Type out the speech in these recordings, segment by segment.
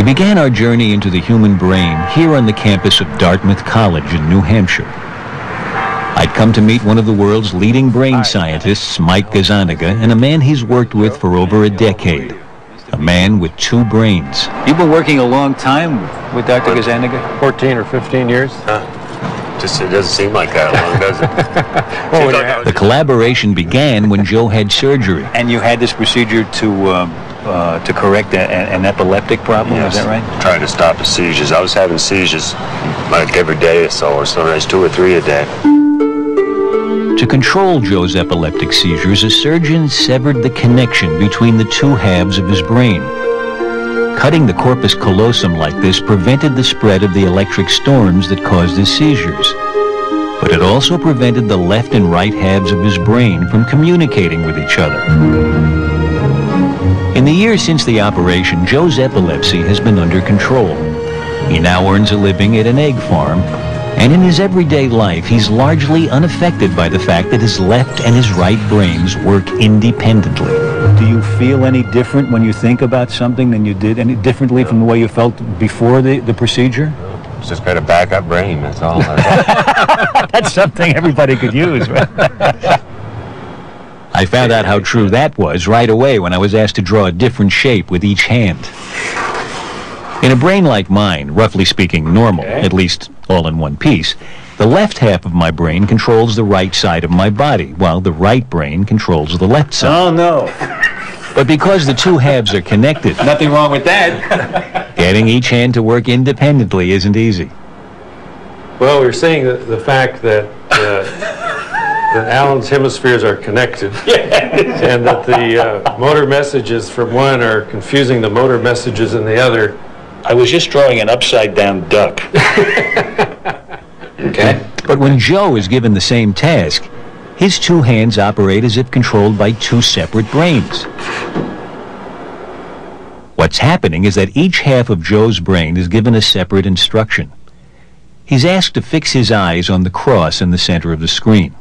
We began our journey into the human brain here on the campus of Dartmouth College in New Hampshire. I'd come to meet one of the world's leading brain scientists, Mike Gazzaniga, and a man he's worked with for over a decade. A man with two brains. You've been working a long time with Dr. Gazzaniga? 14 or 15 years. Just it doesn't seem like that long, does it? The collaboration began when Joe had surgery. And you had this procedure to correct an epileptic problem, Yes. is that right? Trying to stop the seizures. I was having seizures like every day or so, or sometimes 2 or 3 a day. To control Joe's epileptic seizures, a surgeon severed the connection between the two halves of his brain. Cutting the corpus callosum like this prevented the spread of the electric storms that caused his seizures. But it also prevented the left and right halves of his brain from communicating with each other. In the years since the operation, Joe's epilepsy has been under control. He now earns a living at an egg farm, and in his everyday life, he's largely unaffected by the fact that his left and his right brains work independently. Do you feel any different when you think about something than you did, any differently from the way you felt before the procedure? It's just got a backup brain, that's all. That's something everybody could use, right? I found out how true that was right away when I was asked to draw a different shape with each hand. In a brain like mine, roughly speaking normal, at least all in one piece, the left half of my brain controls the right side of my body, while the right brain controls the left side. Oh, no. But because the two halves are connected, Nothing wrong with that. getting each hand to work independently isn't easy. Well, we're seeing the fact that Alan's hemispheres are connected, and that the motor messages from one are confusing the motor messages in the other. I was just drawing an upside-down duck. Okay. But when Joe is given the same task, his two hands operate as if controlled by two separate brains. What's happening is that each half of Joe's brain is given a separate instruction. He's asked to fix his eyes on the cross in the center of the screen.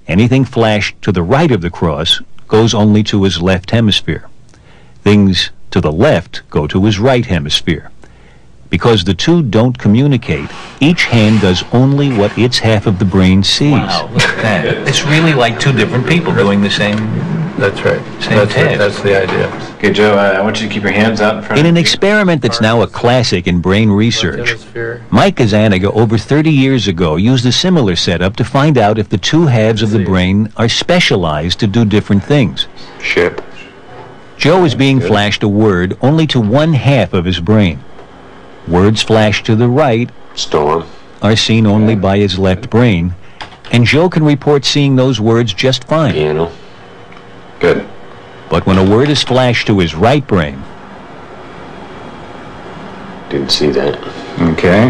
Anything flashed to the right of the cross goes only to his left hemisphere. Things to the left go to his right hemisphere. Because the two don't communicate, each hand does only what its half of the brain sees. Wow, look at that. It's really like two different people doing the same. That's right. Same task. That's the idea. Okay, Joe, I want you to keep your hands out in front In of an you. experiment that's now a classic in brain research, Hemisphere. Mike Gazzaniga over 30 years ago used a similar setup to find out if the two halves of the brain are specialized to do different things. Ship. Joe is being flashed a word only to one half of his brain. Words flashed to the right Storm. are seen only by his left brain, and Joe can report seeing those words just fine. Piano. Good. But when a word is flashed to his right brain, Didn't see that. Okay.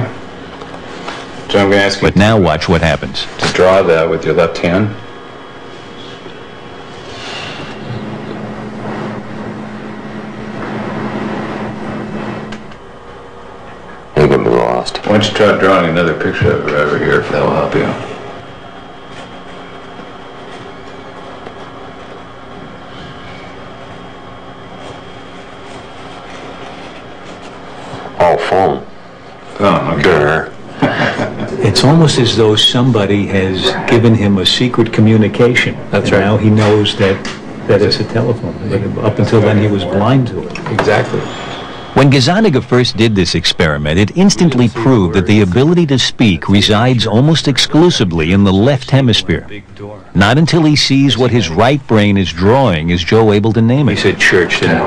Joe, I'm going to ask you but now watch what happens. to draw that with your left hand. I'm gonna be lost. Why don't you try drawing another picture of it over here if that will help you. Oh, phone. Oh, okay. There. It's almost as though somebody has given him a secret communication. That's and right. now he knows that it's a telephone. But up until then, he was blind to it. Exactly. When Gazzaniga first did this experiment, it instantly proved that the ability to speak resides almost exclusively in the left hemisphere. Not until he sees what his right brain is drawing is Joe able to name it. He said church, didn't he?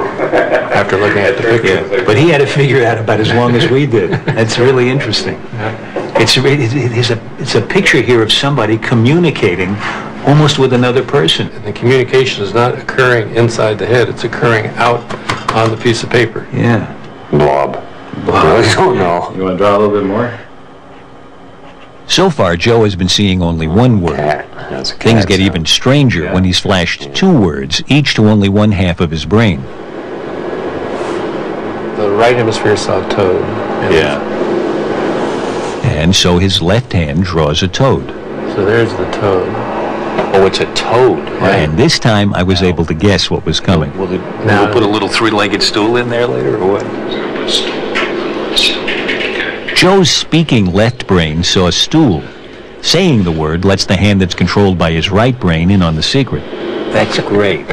After looking at the picture. But he had to figure it out about as long as we did. That's really interesting. It's a picture here of somebody communicating almost with another person. And the communication is not occurring inside the head, it's occurring out on the piece of paper. Yeah. Blob. I don't know. You want to draw a little bit more? So far, Joe has been seeing only one word. Cat. That's a cat Things get sound. even stranger when he's flashed two words, each to only one half of his brain. The right hemisphere saw toad. And so his left hand draws a toad. So there's the toad. Oh, it's a toad. And this time I was able to guess what was coming. Will we'll put a little three-legged stool in there later, or what? Joe's speaking left brain saw a stool. Saying the word lets the hand that's controlled by his right brain in on the secret. That's great.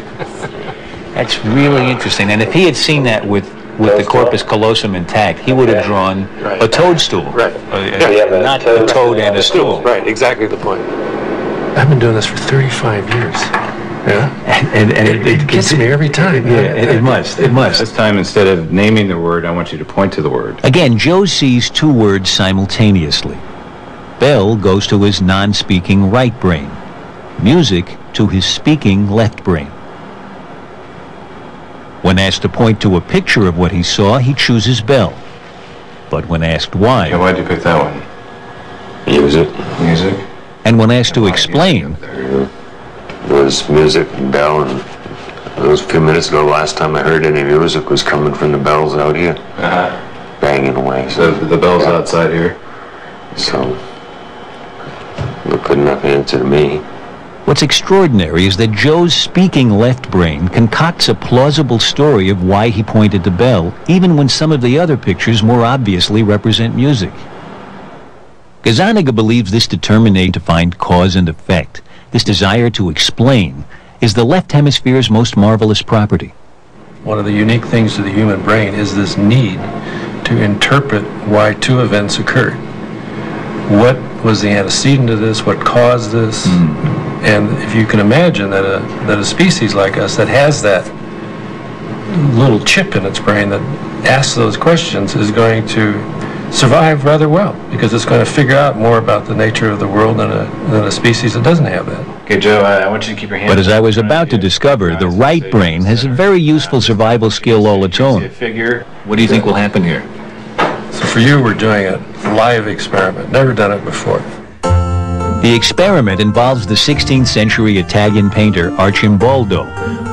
That's really interesting. And if he had seen that with the corpus callosum intact, he would have drawn a toadstool. Right. Not a toad and a stool. Right, exactly the point. I've been doing this for 35 years. Yeah? And It gets me every time. Yeah, it must. This time, instead of naming the word, I want you to point to the word. Again, Joe sees two words simultaneously. Bell goes to his non-speaking right brain. Music to his speaking left brain. When asked to point to a picture of what he saw, he chooses Bell. But when asked why, Okay, why'd you pick that one? Music. Music? and when asked to explain, It was music, bell, and it was a few minutes ago. Last time I heard any music was coming from the bells out here, banging away. So the bell's outside here. So they couldn't have answered me. what's extraordinary is that Joe's speaking left brain concocts a plausible story of why he pointed to Bell, even when some of the other pictures more obviously represent music. Gazzaniga believes this determination to find cause and effect, this desire to explain, is the left hemisphere's most marvelous property. One of the unique things to the human brain is this need to interpret why two events occurred. What was the antecedent to this? What caused this? And if you can imagine that a species like us that has that little chip in its brain that asks those questions is going to survive rather well, because it's going to figure out more about the nature of the world than a species that doesn't have that. Okay, Joe, I want you to keep your hand. But as I was about to discover, the right brain has a very useful survival skill all its own. Figure. What do you think will happen here? So for you, we're doing a live experiment. Never done it before. The experiment involves the 16th century Italian painter Arcimboldo,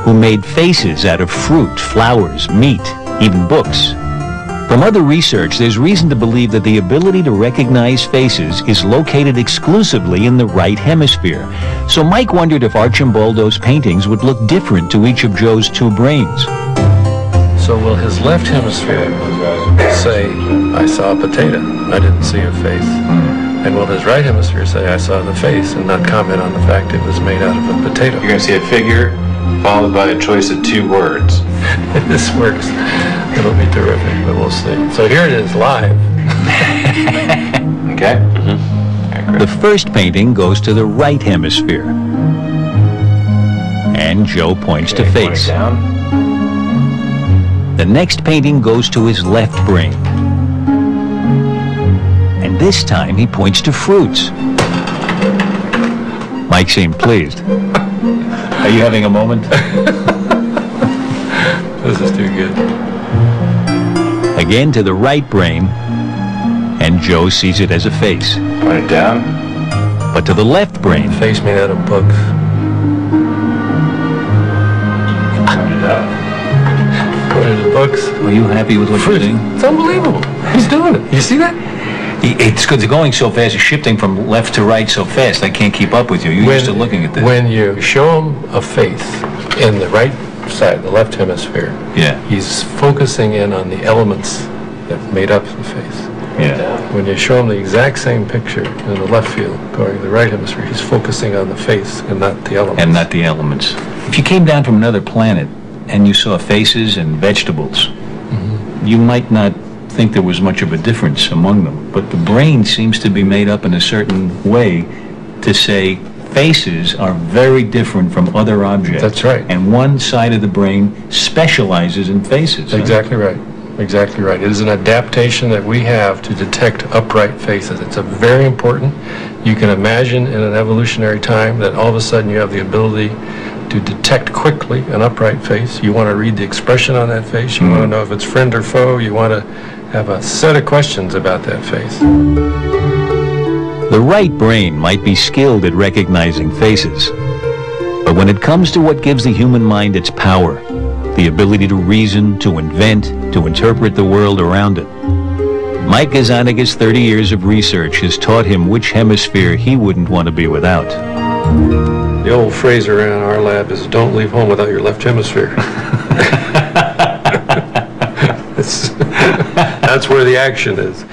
who made faces out of fruit, flowers, meat, even books. From other research, there's reason to believe that the ability to recognize faces is located exclusively in the right hemisphere. So Mike wondered if Arcimboldo's paintings would look different to each of Joe's two brains. So will his left hemisphere say, I saw a potato, I didn't see a face? And will his right hemisphere say, I saw the face, and not comment on the fact it was made out of a potato? You're going to see a figure followed by a choice of two words. If this works, it'll be terrific, but we'll see. So here it is, live. Okay? The first painting goes to the right hemisphere. And Joe points to face. Down. The next painting goes to his left brain. And this time he points to fruits. Mike seemed pleased. Are you having a moment? This is too good. Again to the right brain, and Joe sees it as a face. Point it down. But to the left brain, Face made out of books. Point it up. Put it in books. Are you happy with what you're doing? It's unbelievable. He's doing it. You see that? It's good. It's going so fast. It's shifting from left to right so fast. I can't keep up with you. You're used to looking at this. When you show him a face in the right side, the left hemisphere, Yeah. he's focusing in on the elements that made up the face. Yeah. When you show him the exact same picture in the left field, going to the right hemisphere, he's focusing on the face and not the elements. And not the elements. If you came down from another planet and you saw faces and vegetables, you might not think there was much of a difference among them. But the brain seems to be made up in a certain way to say faces are very different from other objects. That's right. And one side of the brain specializes in faces. Exactly right. Exactly right. It is an adaptation that we have to detect upright faces. It's a very important. You can imagine in an evolutionary time that all of a sudden you have the ability to detect quickly an upright face. You want to read the expression on that face. You want to know if it's friend or foe. You want to have a set of questions about that face. the right brain might be skilled at recognizing faces. But when it comes to what gives the human mind its power, the ability to reason, to invent, to interpret the world around it, Mike Gazzaniga's 30 years of research has taught him which hemisphere he wouldn't want to be without. The old phrase around our lab is, don't leave home without your left hemisphere. That's where the action is.